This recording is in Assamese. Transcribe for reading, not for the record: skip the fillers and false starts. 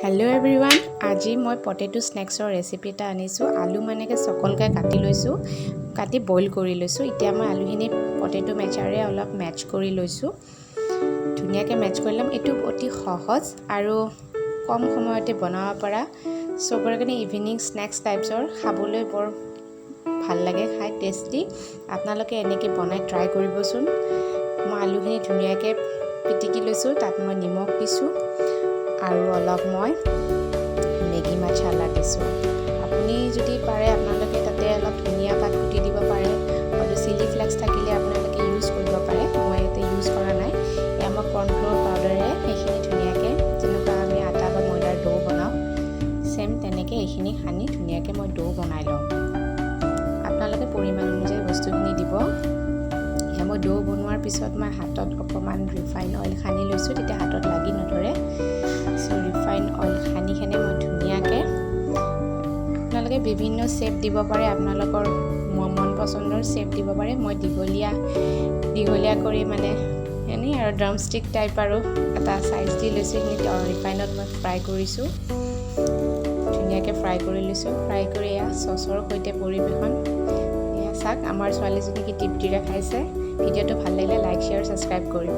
हेलो एवरीवन आज मैं पटेटो स्नैक्सर रेसिपी এটা আনিছো आलू मानेके सकलके काटि लैसु काटि बॉइल करि लैसु इटा मैं आलुहिनि पटेटो मेचारे अलप मैच करि लैसु धुनियाके मैच करलाम एटु अति सहज आरो कम समयते बनावा पारा सबरे काने इभिनिंग स्नैक्स टाइप्सर खाबोले बर ভাল লাগে খাই টেস্টি আপোনালোকে এনেকে বনাই ট্রাই কৰিবচোন মই আলুখিনি ধুনিয়াকে পিটিকি লৈছো তাত মই নিমখ দিছো আৰু অলপ মই মেগি মছলা দিছো আপুনি যদি পাৰে আপোনালোকে তাতে অলপ ধুনিয়া পাত কুটি দিব পাৰে আৰু চিলি ফ্লেক্স থাকিলে আপোনালোকে ইউজ কৰিব পাৰে মই এতে ইউজ কৰা নাই এয়া মই কৰ্নফ্লোৰ পাউডাৰে এইখিনি ধুনিয়াকে যেনেকুৱা আমি আটা বা ময়দাৰ ডো বনাও সেম তেনেকে এইখিনি সানি ধুনিয়াকে মই ডো বনাই লওঁ আপোনালোকে পৰিমাণ অনুযায়ী বস্তুখিনি দিব মই ডো বনোৱাৰ পিছত মই হাতত অকমান ৰিফাইন অইল সানি লৈছো তেতিয়া হাতত লাগি নধৰে সো ৰিফাইন অইল সানি খেনে মই ধুনিয়াকে আপোনালোকে বিভিন্ন শেপ দিব পাৰে আপোনালোকৰ মন পছন্দৰ শেপ দিব পাৰে মই দীঘলীয়া কৰি মানে এনে আৰু ড্ৰাম ষ্টিক টাইপ আৰু এটা সাইজ দি লৈছো এখিনি ৰিফাইনত মই ফ্ৰাই কৰিছো ধুনিয়াকে ফ্ৰাই কৰি লৈছো ফ্ৰাই কৰি এয়া সসৰ সৈতে পৰিবেশন এয়া চাক আমাৰ ছোৱালীজনী কি টিপ দি ৰাখাইছে ভিডিওটো ভাল লাগিলে লাইক শেয়াৰ সাবস্ক্ৰাইব কৰিব